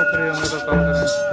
पोखरी हम लोग कॉल करें।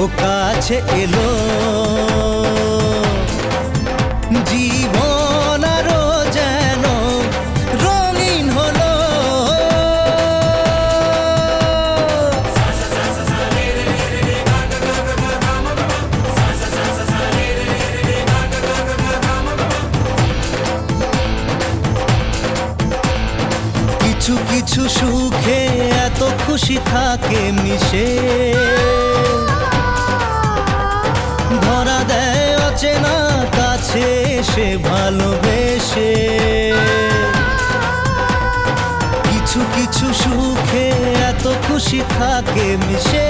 ও কাছে এলো জীবন আরো যেন রঙিন হলো খুশি থাকে মিশে ধরা দেয় অচেনা কাছে এসে ভালোবেসে কিছু কিছু সুখে এত খুশি থাকে মিশে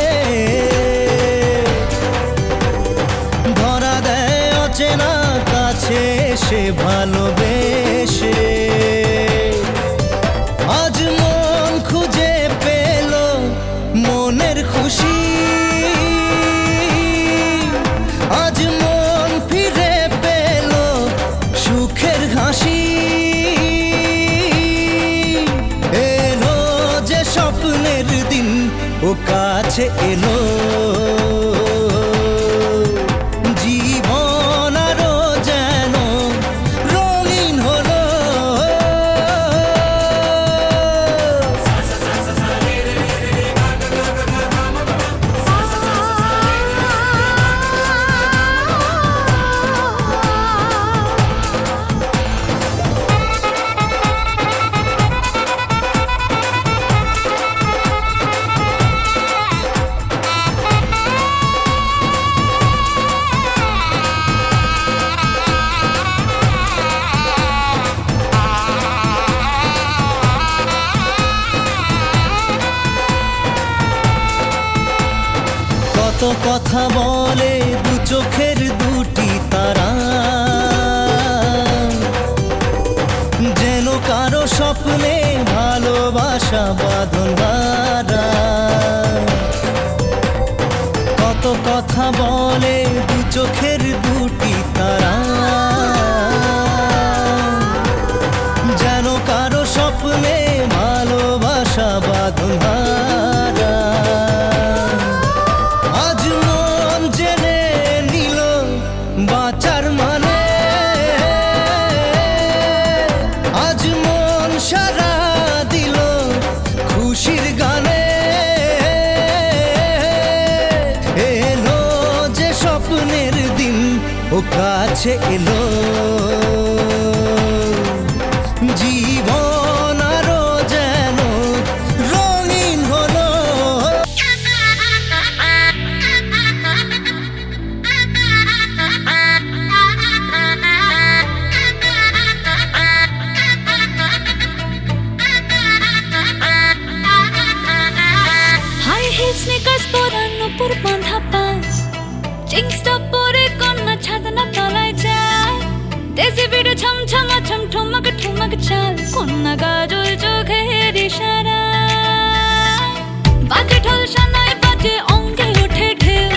ধরা দেয় অচেনা কাছে এসে ভালোবেসে আজ মন খুঁজে পেল মনের খুশি আজ মন ফিরে পেল সুখের হাসি এলো যে স্বপ্নের দিন ও কাছে এলো জীবন আরো যেন রঙিন হলো কত কথা বলে দু চোখের দুটি তারা যেন কারো স্বপ্নে ভালোবাসা বাঁধন হারা কত কথা বলে দু চোখের দুটি তারা যেন কারো স্বপ্নে ভালোবাসা বাঁধন হারা আজ মন জেনে নিল বাঁচার মানে আজ মন সারা দিল খুশির গানে এলো যে স্বপ্নের দিন ও কাছে এলো জীবন আরো যেন রঙিন হলো হাই হিল স্নিকার্স পরানো পর বাঁধা পা জিন্স টপ পরে কন্যা ছাদনা তলায় যায় দেশি বিড়ে ছমছমা ছমঠমক ঠুমক চাল কন্যা গাজল চোখের ইশারা বাজে ঢোল সানায় বাজে অঙ্গে ওঠে ঢেউ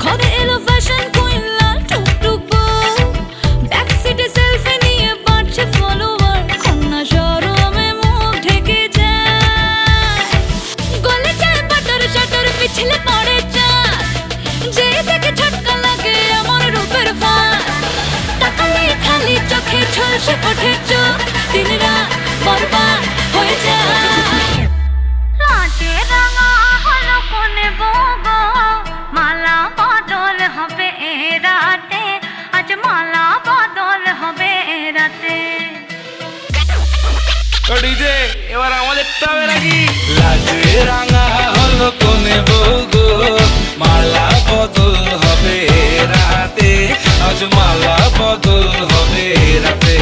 ঘরে এলো ফ্যাশন কুইন লাল টুকটুক বউ ব্যাক সিটে সেলফি নিয়ে বাড়ছে ফলোয়ার কন্যা শরমে মুখ ঢেকে যায় গলে যায় বাটার শাটার পিছলে পড়ে চাঁদ যে দেখে ঝটকা লাগে আমার রূপের ফাঁদ তাকালে খালি চোখে ঝলসে ওঠে চোখ দিন রাত বরবাদ হয়ে যায় রাতে রাঙা হলো কোনে বগো মালা বদল হবে এ রাতে আজ মালা বদল হবে এ রাতে ডিজে এবার আমাদেরটা হবে নাকি লাজে রাঙা হলো কোনে বউগো মালা বদল হবে রাতে আজ মালা বদল হবে রাতে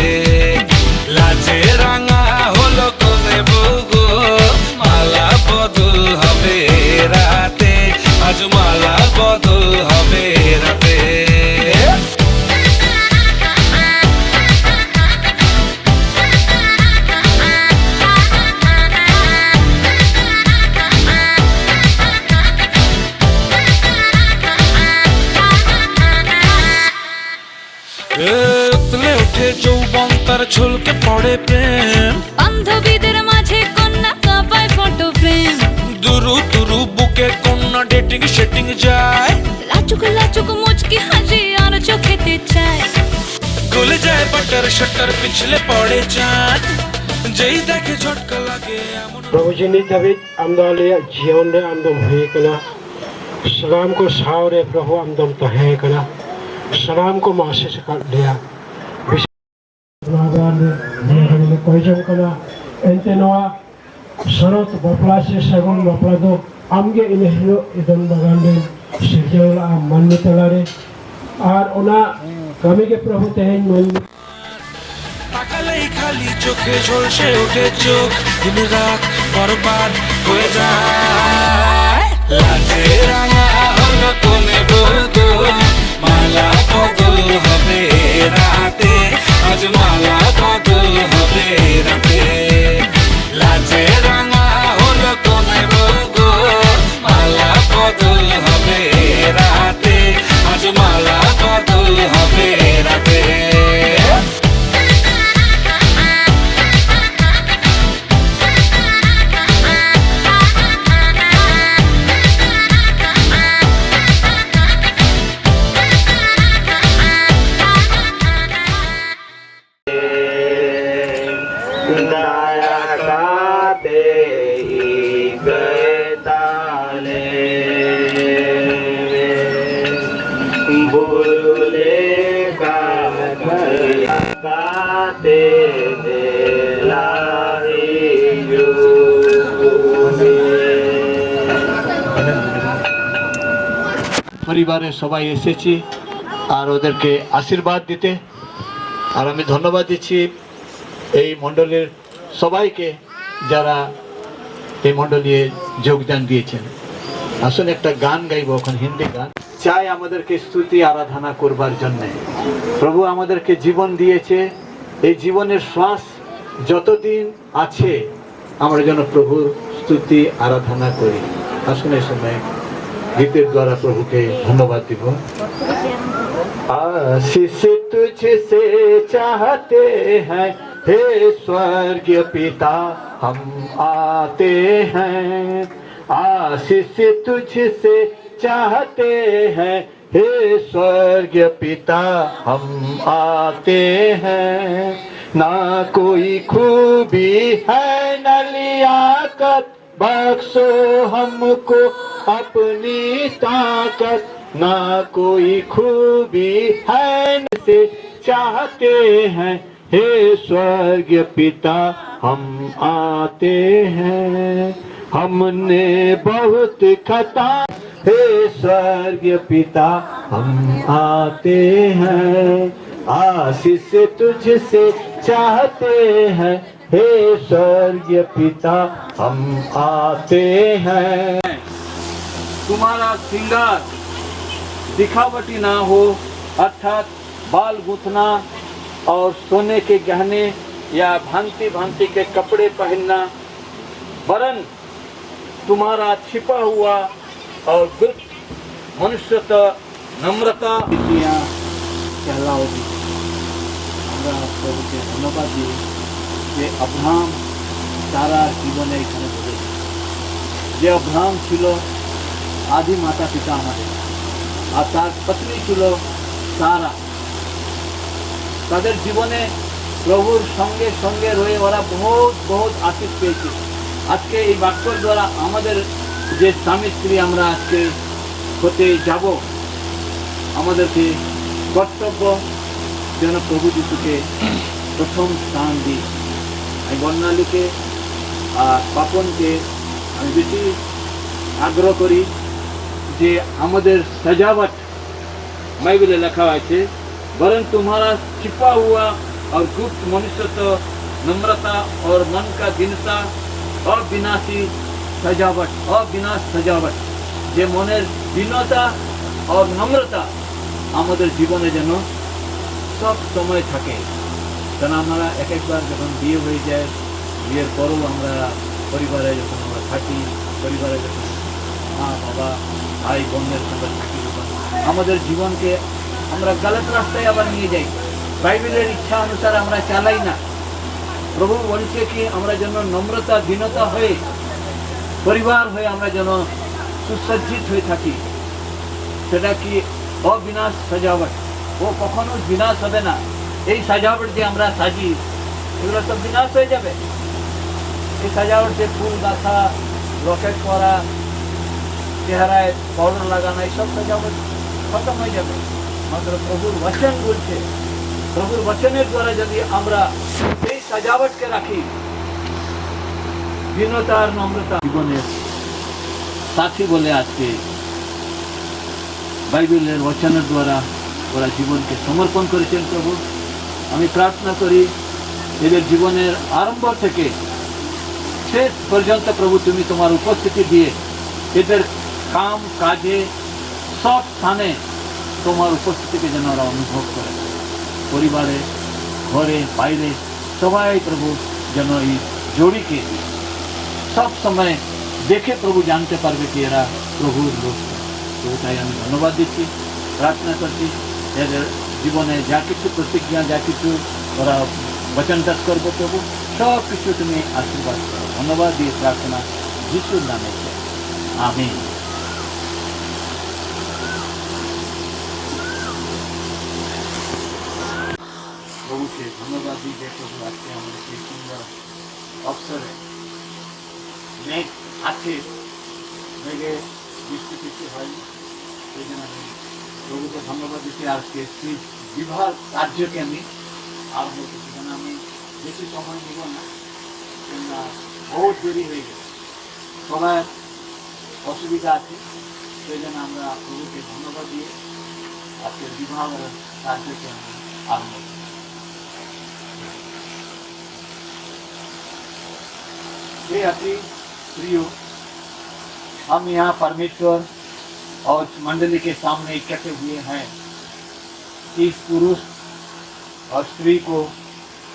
লাজে রাঙা হলো কোনে বউগো মালা বদল হবে রাতে আজ মালা বদল হবে রাতে উতলে উঠে যৌবন তার ঝলকে পড়ে প্রেম বান্ধবীদের মাঝে কন্যা কাঁপায় ফটো ফ্রেম দুরু দুরু বুকে কন্যা ডেটিং সেটিং যায় লাচুক লাচুক মুচকি হাসি আর চোখেতে চায় গলে যায় বাটার শাটার পিছলে পড়ে চাঁদ যেই দেখে ঝটকা লাগে এমন प्रभु जी ने जब आमदाले जीवन रे आमदम हुए कना सलाम को सावरे प्रभु आमदम तो है कना सलाम को मासे से कर दिया नागान ने कोई जम कना एंटेनोआ Sarot Baplase Sagon Baplado Amge Inehiro Idon Bagande Sirjola Manitalare আর ওনা কমিকে প্রভু তেহেন মন তাকালেই খালি চোখে ঝলসে ওঠে চোখ দিন রাত বরবাদ হয়ে যায় লাজে রাঙা হলো কোনে বদল মালা বদল হবে রাতে আজ মালা বদল হবে রাতে লাজে রাঙা হলো কোনে বদল মালা বদল হবে রাতে আজ মালা বদল হবে রাতে পরিবারের সবাই এসেছি আর ওদেরকে আশীর্বাদ দিতে আর আমি ধন্যবাদ দিচ্ছি এই মণ্ডলের সবাইকে যারা এই মণ্ডলে যোগদান দিয়েছেন আসলে একটা গান গাইব এখন হিন্দি গান চাই আমাদেরকে স্তুতি আরাধনা করবার জন্য প্রভু আমাদেরকে জীবন দিয়েছে এই জীবনের শ্বাস যতদিন আছে আমরা যেন প্রভুর স্তুতি আরাধনা করি আসলে এই সময় गीतेर द्वारा प्रभु के धन्यवाद দিব आशीष तुझसे चाहते हैं हे स्वर्गीय पिता हम आते हैं आशीष तुझसे चाहते हैं हे स्वर्गीय पिता हम आते हैं ना कोई खूबी है न लियाकत बख्शो हमको अपनी ताकत ना कोई खूबी है से चाहते हैं हे स्वर्गीय पिता हम आते हैं हमने बहुत खता हे स्वर्गीय पिता हम आते हैं आशीष तुझसे चाहते हैं हे स्वर्गीय पिता हम आते हैं तुम्हारा श्रृंगार दिखावटी ना हो अर्थात बाल गूंथना और सोने के गहने या भांति भांति के कपड़े पहनना वरन तुम्हारा छिपा हुआ और गुप्त मनुष्यता नम्रता कहलाओगी আমরা প্রভুকে ধন্যবাদ দিই যে আব্রাহাম তারা জীবনে এখানে বলেছে যে আব্রাহাম ছিল आदि माता पिता हमारे और तार पत्नी ছিল सारा তাদের জীবনে প্রভুর সঙ্গে সঙ্গে রয়ে ওরা বহুত বহুত আশীষ পেয়েছে আজকে এই বাক্যর দ্বারা আমাদের যে স্বামী স্ত্রী আমরা আজকে হতে যাব আমাদেরকে কর্তব্য যেন প্রভু যিশুকে প্রথম স্থান দিই আমি বর্ণালীকে আর পাপনকে আমি বেশি আগ্রহ করি যে আমাদের सजावट बाइबल लिखा है वरन तुम्हारा छिपा हुआ और गुप्त मनुष्यत्व नम्रता और मन का दीनता अविनाशी सजावट अविनाश सजावट जे मनेर दीनता और नम्रता আমাদের জীবনে যেন সব সময় থাকে কারণ আমরা এক একবার যখন বিয়ে হয়ে যায় বিয়ের পরও আমরা পরিবারে যখন আমরা থাকি পরিবারে যখন মা বাবা ভাই বোনের সঙ্গে থাকি আমাদের জীবনকে আমরা গলত রাস্তায় আবার নিয়ে যাই বাইবেলের ইচ্ছা অনুসারে আমরা চালাই না প্রভু বলছে কি আমরা যেন নম্রতা দীনতা হয়ে পরিবার হয়ে আমরা যেন সুসজ্জিত হয়ে থাকি সেটা কি অবিনাশ সাজাবট ও কখনো বিনাশ হবে না এই সাজাবট যে আমরা সাজি এগুলো সব বিনাশ হয়ে যাবে এই সাজাবট যে ফুল গাঁথা রকেট করা চেহারায় পাউডার লাগানো এইসব সাজাবট খতম হয়ে যাবে মাত্র প্রভুর বচন বলছে প্রভুর বচনের দ্বারা যদি আমরা সেই সাজাবটকে রাখি বিনতা আর নম্রতা জীবনের সাথী বলে আজকে বাইবেলের বচনের দ্বারা ওরা জীবনকে সমর্পণ করেছেন। প্রভু, আমি প্রার্থনা করি এদের জীবনের আরম্ভ থেকে শেষ পর্যন্ত প্রভু তুমি তোমার উপস্থিতি দিয়ে এদের কাম কাজে সব স্থানে তোমার উপস্থিতিকে যেন ওরা অনুভব করে, পরিবারে ঘরে বাইরে সবাই প্রভু যেন এই জড়িকে সব সময় দেখে প্রভু জানতে পারবে কি এরা প্রভুর লোক। প্রভু, তাই আমি ধন্যবাদ দিচ্ছি, প্রার্থনা করছি এদের জীবনে যা কিছু প্রতিজ্ঞা, যা কিছু ওরা বচনটা করবো প্রভু, সব কিছু তুমি আশীর্বাদ করো। ধন্যবাদ দিয়ে প্রার্থনা যিশুর নামে, আমিন। প্রভুকে ধন্যবাদ দিই যে প্রভু আজকে আমাদের সেই সুন্দর অবসরে মেঘ আছে, মেঘে বৃষ্টি কিছু হয়নি, সেই জন্য আমি প্রভুকে ধন্যবাদ দিচ্ছি। আজকে সেই বিবাহ কার্যকে আমি আরম্ভ করছি, কেন আমি বেশি সময় নিব না, কেননা বহুত দেরি হয়ে গেছে, সবার অসুবিধা আছে, সেই জন্য আমরা প্রভুকে ধন্যবাদ দিয়ে আজকে বিবাহ কার্যকে আমি আরম্ভ করছি। हे अति प्रियो, हम यहाँ परमेश्वर और मंडली के सामने इकट्ठे हुए हैं। इस पुरुष और स्त्री को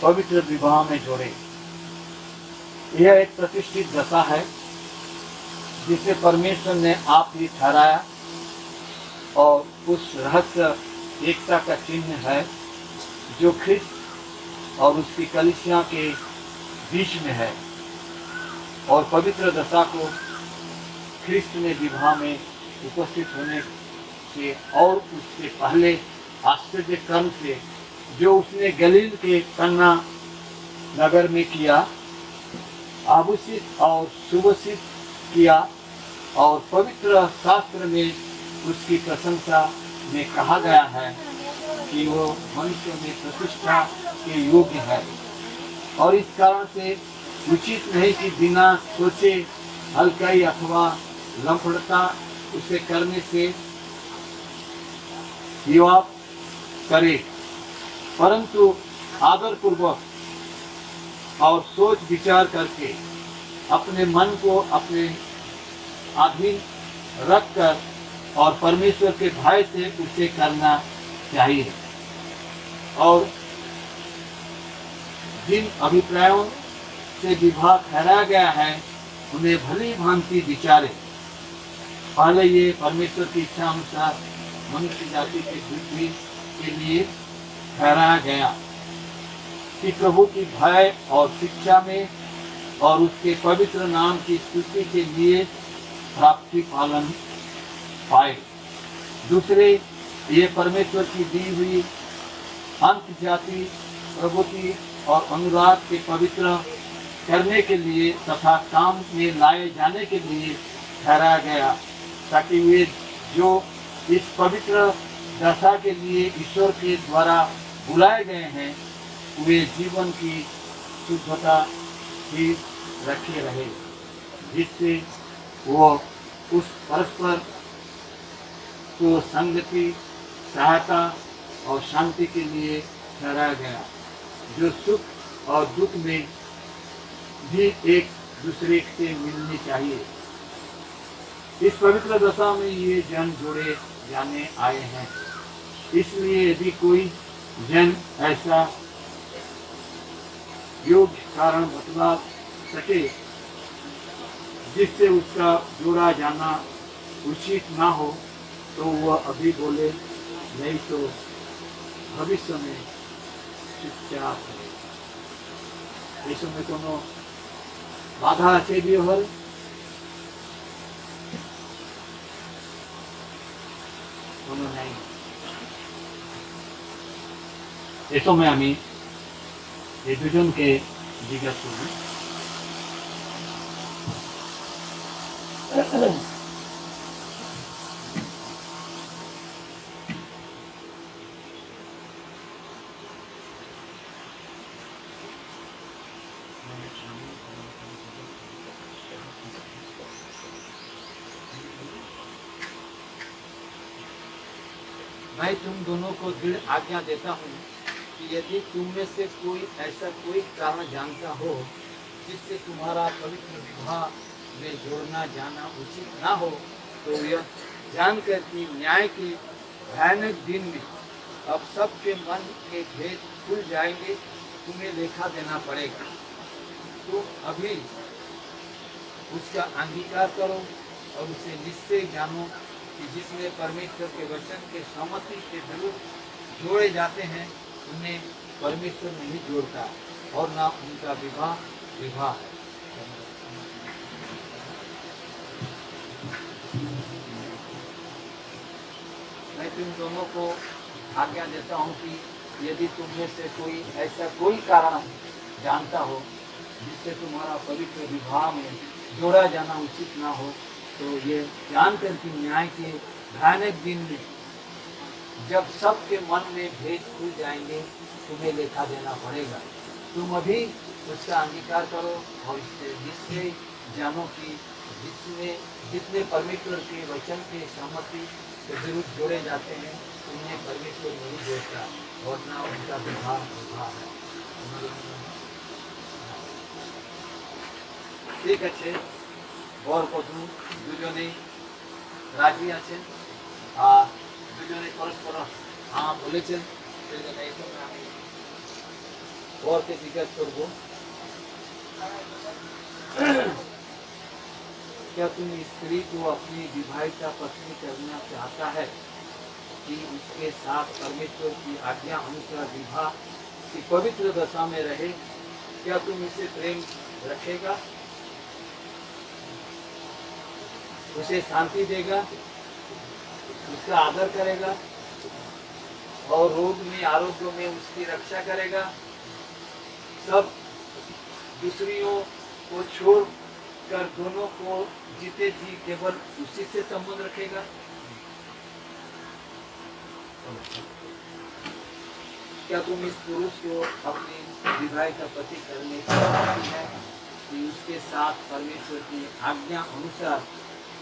पवित्र विवाह में जोड़े। यह एक प्रतिष्ठित दशा है जिसे परमेश्वर ने आप ही ठहराया और उस रहस्य एकता का चिन्ह है जो ख्रिस्त और उसकी कलीसिया के बीच में है। और पवित्र दशा को ख्रिस्त ने विवाह में उपस्थित होने से और उससे पहले आश्चर्य कर्म से जो उसने गलील के कन्ना नगर में किया, आभूषित और सुभूषित किया, और पवित्र शास्त्र में उसकी प्रशंसा में कहा गया है कि वो मनुष्य में प्रतिष्ठा के योग्य है। और इस कारण से उचित नहीं कि बिना सोचे हल्काई अथवा लंपटता उसे करने से विवाह करे, परंतु आदर पूर्वक और सोच विचार करके अपने मन को अपने अधीन रखकर और परमेश्वर के भय से उसे करना चाहिए। और जिन अभिप्रायों से विवाह ठहराया गया है उन्हें भली भांति विचारे। पहले ये परमेश्वर की इच्छा अनुसार मनुष्य जाति के वृद्धि के लिए ठहराया गया कि प्रभु की भय और शिक्षा में और उसके पवित्र नाम की स्तुति के लिए प्राप्ति पालन पाए। दूसरे, ये परमेश्वर की दी हुई अंत जाति प्रभुति और अनुराग के पवित्र करने के लिए तथा काम में लाए जाने के लिए ठहराया गया, ताकि वे जो इस पवित्र दशा के लिए ईश्वर के द्वारा बुलाए गए हैं वे जीवन की शुद्धता ही रखे रहे, जिससे वो उस परस्पर को संगति, सहायता और शांति के लिए ठहराया गया, जो सुख और दुख में भी एक दूसरे से मिलनी चाहिए। इस पवित्र दशा में ये जन जोड़े जाने आए हैं, इसलिए यदि कोई जन ऐसा योग्य कारण बतला सके जिससे उसका जोड़ा जाना उचित ना हो तो वह अभी बोले, नहीं तो भविष्य में चुपचाप है। इस समय कोनो बाधा আছে বিবাহের? কোনো নাই। এই সময় আমি এই দুজনকে জিজ্ঞাসা করব, मैं तुम दोनों को दृढ़ आज्ञा देता हूँ कि यदि तुम में से कोई ऐसा कोई कारण जानता हो जिससे तुम्हारा पवित्र विवाह में जोड़ना जाना उचित ना हो, तो यह जानकर कि न्याय के भयानक दिन में अब सबके मन के भेद खुल जाएंगे, तुम्हें लेखा देना पड़ेगा। तुम अभी उसका अंगीकार करो और उसे निश्चय जानो कि जिसमें परमेश्वर के वचन के सहमति के विरुद्ध जोड़े जाते हैं, उन्हें परमेश्वर नहीं जोड़ता और ना उनका विवाह विवाह है। मैं तुम दोनों को आज्ञा देता हूँ कि यदि तुम में से कोई ऐसा कोई कारण जानता हो जिससे तुम्हारा पवित्र विवाह में जोड़ा जाना उचित ना हो, तो ये जानकर कि न्याय के भयानक दिन में जब सबके मन में भेद खुल जाएंगे, तुम्हें लेखा देना पड़ेगा। तुम अभी उसका अंगीकार करो और इससे निश्चय जानो कि जिसमें जितने परमेश्वर के वचन के सहमति के विरुद्ध जोड़े जाते हैं, उन्हें परमेश्वर नहीं जोड़ता और ना उनका विवाह विवाह है। ঠিক আছে, বর বধূ দুজনেই রাজি আছেন আর দুজনে পরস্পর হ্যাঁ বলেছেন। আমি বরকে জিজ্ঞাসা করবো, क्या तुम स्त्री को अपनी विवाहिता पत्नी करना चाहता है कि उसके साथ परमेश्वर की आज्ञा अनुसार विवाह की पवित्र दशा में रहे? क्या तुम इसे प्रेम रखेगा, उसे शांति देगा, उसका आदर करेगा और रोग में आरोग्य में उसकी रक्षा करेगा, सब दूसरियों को छोड़ कर दोनों को जीते जी केवल उसी से संबंध रखेगा? क्या तुम इस पुरुष को अपनी विवाहिता पति करने की चाहती है कि उसके साथ परमेश्वर की आज्ञा अनुसार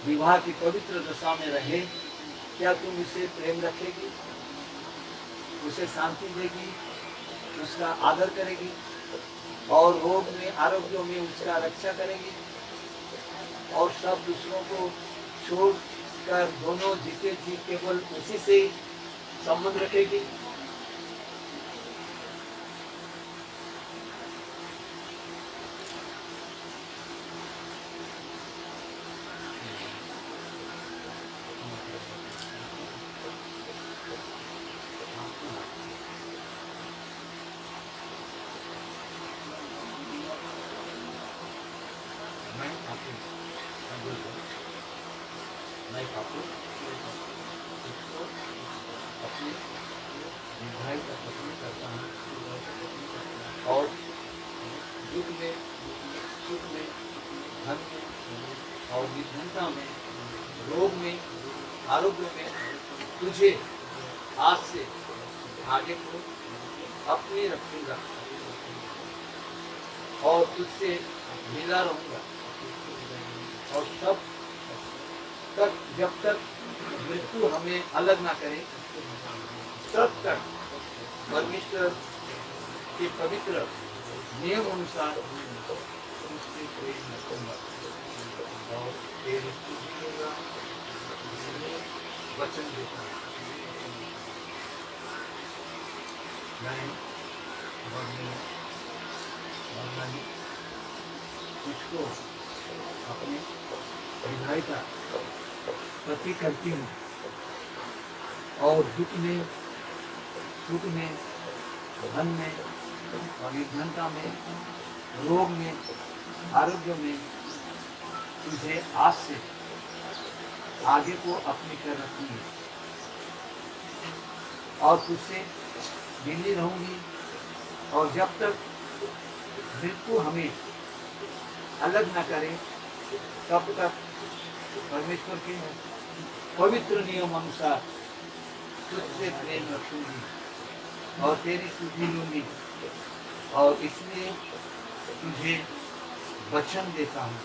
विवाह की पवित्र दशा में रहे? क्या तुम उसे प्रेम रखेगी, उसे शांति देगी, उसका आदर करेगी और रोग में आरोग्य में उसका रक्षा करेगी और सब दूसरों को छोड़कर दोनों जीते जी केवल उसी से संबंध रखेगी? मैं आपको इसको अपनी विवाहिता पत्नी करता हूँ और दुख में, सुख में, धन में और निर्धनता में, रोग में, आरोग्य में तुझे आज से आगे को अपने रखूंगा और तुझसे मिला रहूंगा और सब तक जब तक मृत्यु हमें अलग ना करे, तब तक परमेश्वर के पवित्र नियम अनुसार उससे प्रेम रखूंगा और तेरी स्तुति करूंगा, इसलिए वचन देता हूं। मैं तुझको अपने विवाहिता पति करती हूँ और दुख में, सुख में, धन में और निर्धनता में, रोग में, आरोग्य में तुझे आज से आगे को अपनी कर रखूंगी और तुझसे मिली रहूंगी और जब तक मृत्यु हमें अलग न करे, तब तक परमेश्वर के पवित्र नियम अनुसार तुझसे प्रेम रखूंगी और तेरी स्तुति लूंगी और इसलिए तुझे वचन देता हूँ।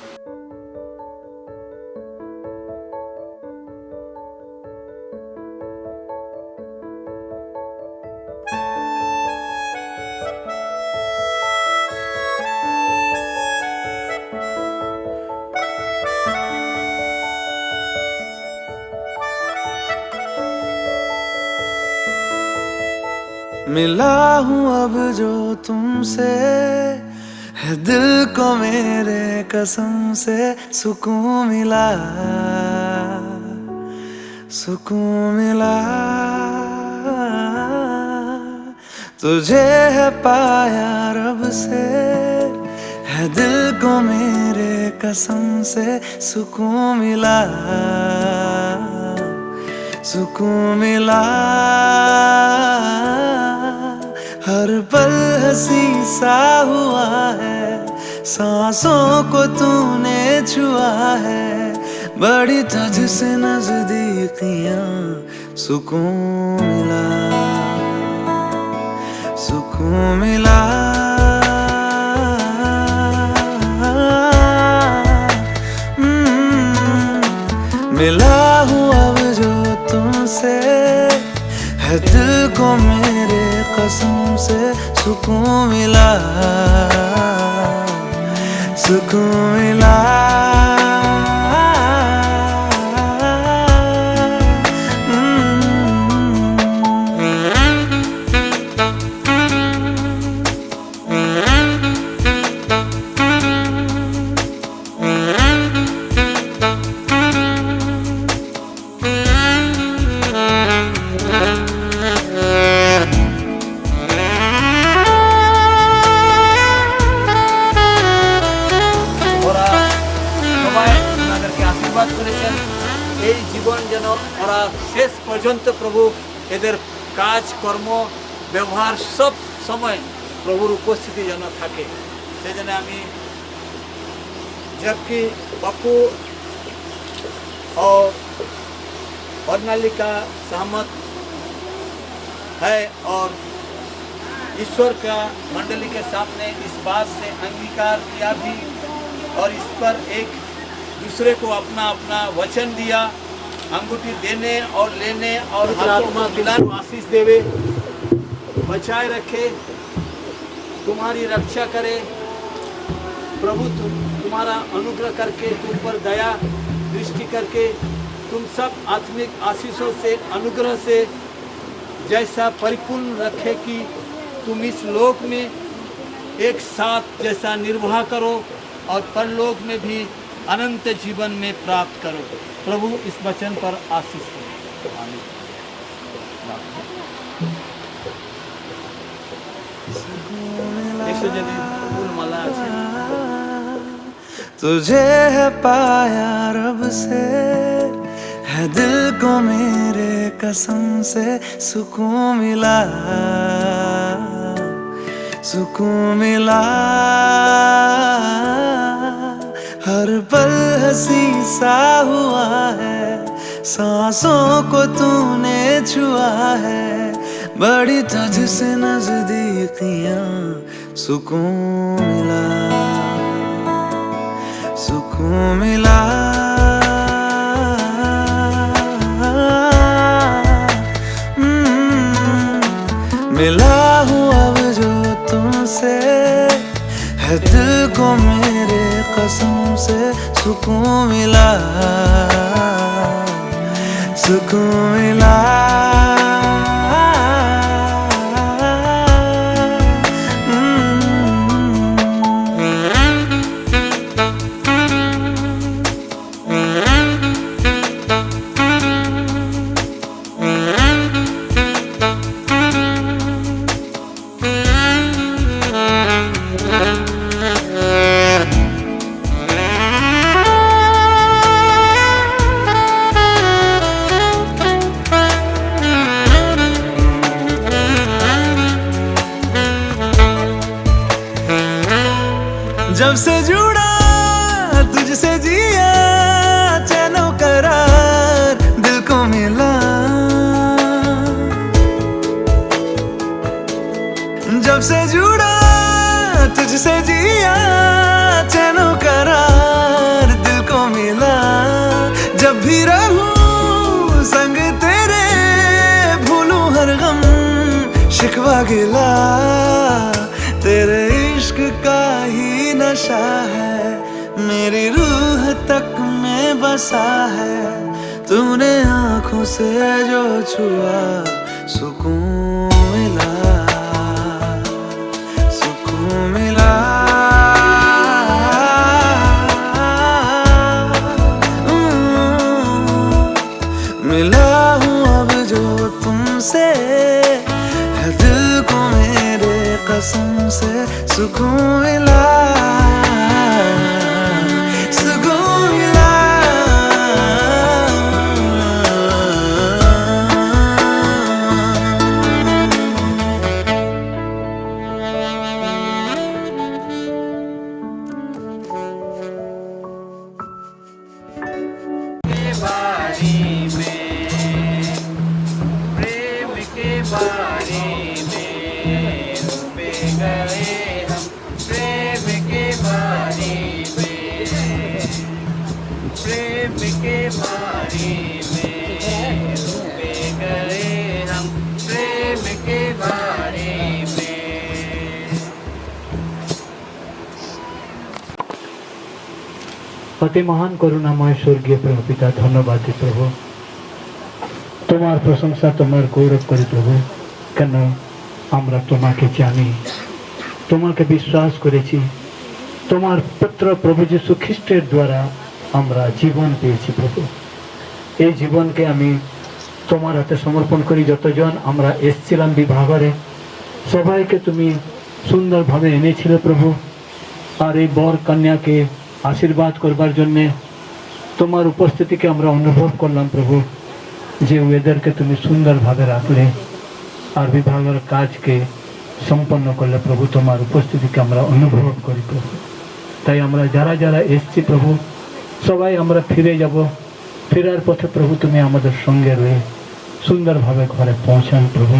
मिला हूँ अब जो तुमसे, है दिल को मेरे कसम से सुकून मिला, सुकून मिला। तुझे है पाया रब से, है दिल को मेरे कसम से सुकून मिला, सुकून मिला। हर पल हंसी सा हुआ है, सांसों को तूने छुआ है, बड़ी तुझसे नजदीकियां, सुकून मिला, सुकून मिला। मिला हूँ अब जो तुमसे, है दिल को मेरे कसम से सुकून मिला, सुकून मिला। এই জীবন যেন ওরা শেষ পর্যন্ত প্রভু এদের কাজ কর্ম ব্যবহার সব সময় প্রভুর উপস্থিতি যেন থাকে। সেই জন্য আমি जबकि पप्पू और वर्णाली का सहमत है और ईश्वर का मंडली के सामने इस बात से अंगीकार किया भी और इस पर एक दूसरे को अपना अपना वचन दिया, अंगूठी देने और लेने और आत्मा दिलाने, आशीष देवे, बचाए रखे, तुम्हारी रक्षा करे प्रभु, तुम्हारा अनुग्रह करके तुम पर दया दृष्टि करके तुम सब आत्मिक आशीषों से अनुग्रह से जैसा परिपूर्ण रखे कि तुम इस लोक में एक साथ जैसा निर्वाह करो और परलोक में भी अनंत जीवन में प्राप्त करो। प्रभु इस वचन पर आशीष दो। आमीन। तुझे है पाया रब से, है दिल को मेरे कसम से सुकून मिला, सुकून मिला। हर पल हंसी सा हुआ है, सांसों को तूने छुआ है, बड़ी तुझसे नजदीकियां, सुकून मिला, सुकून मिला। मिला हूँ अब जो तुमसे, है दिल को मेरे कसम से सुकून मिला, सुकून मिला। जब से जुड़ा तुझसे जिया, चैनो करार दिल को मिला। जब से जुड़ा तुझसे जिया, चैनो करार दिल को मिला। जब भी रहूं संग तेरे, भूलूं हर गम शिकवा गिला। तेरे इश्क का ही नशा है, मेरी रूह तक में बसा है। तूने आँखों से जो छुआ, सुकून मिला। अब जो तुमसे है, दिल को मेरे कसम से सुकून मिला, सुकून मिला। অতি মহান করুণাময় স্বর্গীয় প্রেম পিতা, ধন্যবাদ দিই প্রভু, তোমার প্রশংসা তোমার গৌরব করি প্রভু। কেন আমরা তোমাকে জানি, তোমাকে বিশ্বাস করেছি, তোমার পুত্র প্রভু যীশু খ্রিস্টের দ্বারা আমরা জীবন পেয়েছি প্রভু। এই জীবনকে আমি তোমার হাতে সমর্পণ করি। যতজন আমরা এসেছিলাম বিবাহরে, সবাইকে তুমি সুন্দরভাবে এনেছিলে প্রভু। আর এই বর কন্যাকে আশীর্বাদ করবার জন্যে তোমার উপস্থিতিকে আমরা অনুভব করলাম প্রভু, যে ওদেরকে তুমি সুন্দরভাবে রাখলে আর বিভাগের কাজকে সম্পন্ন করলে প্রভু। তোমার উপস্থিতিকে আমরা অনুভব করি প্রভু। তাই আমরা যারা যারা এসছি প্রভু, সবাই আমরা ফিরে যাব। ফেরার পথে প্রভু তুমি আমাদের সঙ্গে রয়ে সুন্দরভাবে ঘরে পৌঁছান প্রভু।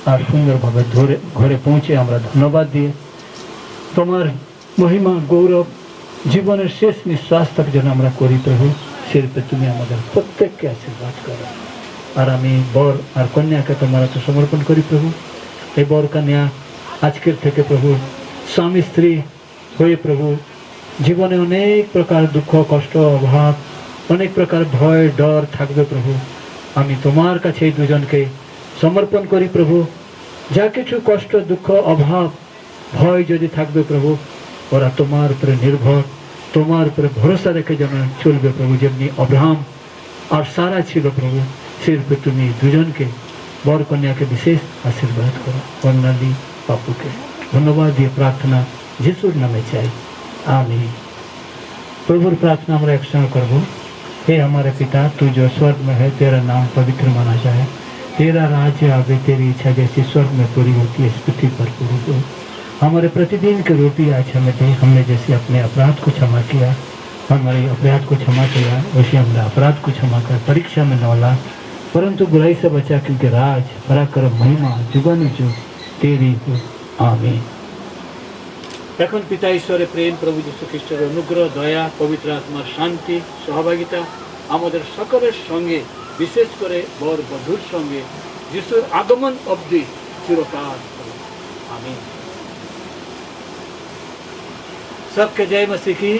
আর সুন্দরভাবে ঘরে পৌঁছে আমরা ধন্যবাদ দিয়ে তোমার মহিমা গৌরব জীবনের শেষ নিঃশ্বাস তক যেন আমরা করি প্রভু। শিল্পে তুমি আমাদের প্রত্যেককে আশীর্বাদ করো। আর আমি বর আর কন্যাকে তোমার হাতে সমর্পণ করি প্রভু। এই বর কন্যা আজকের থেকে প্রভু স্বামী স্ত্রী হয়ে প্রভু জীবনে অনেক প্রকার দুঃখ কষ্ট অভাব অনেক প্রকার ভয় ডর থাকবে প্রভু। আমি তোমার কাছে এই দুজনকে সমর্পণ করি প্রভু। যা কিছু কষ্ট দুঃখ অভাব ভয় যদি থাকবে প্রভু, ওরা তোমার উপরে নির্ভর, তোমার উপরে ভরসা রেখে যেন চলবে প্রভু। যেমনি আব্রাহাম আর সারা ছিল প্রভু, সেরূপে তুমি দুজনকে বর কন্যাকে বিশেষ আশীর্বাদ করো। বর্ণালী বাপুকে ধন্যবাদ দিয়ে প্রার্থনা যিশুর নামে চাই, आमीन। प्रभुर प्रार्थना हम एक संग करबो। हे हमारे पिता, तू जो स्वर्ग में है, तेरा नाम पवित्र माना जाए, तेरा राज्य आवे, तेरी इच्छा जैसी स्वर्ग में पूरी होती है इस पृथ्वी पर पूरी हो। हमारे प्रतिदिन की रोटी आज हमें दे। हमने जैसे अपने अपराध को क्षमा किया, हमारे अपराध को क्षमा किया, वैसे हमने अपराध को क्षमा कर परीक्षा में न ला, परंतु बुराई से बचा, क्योंकि राज पराक्रम महिमा जुगानुजुग तेरी हो। आमीन। এখন পিতা ঈশ্বরের প্রেম, প্রভু যীশু খ্রিস্টের অনুগ্রহ, দয়া, পবিত্র আত্মার শান্তি, সহভাগিতা আমাদের সকলের সঙ্গে, বিশেষ করে বর বধূর সঙ্গে যিশুর আগমন অবধি চিরকাল। আমিন। सबके जय मसीह की।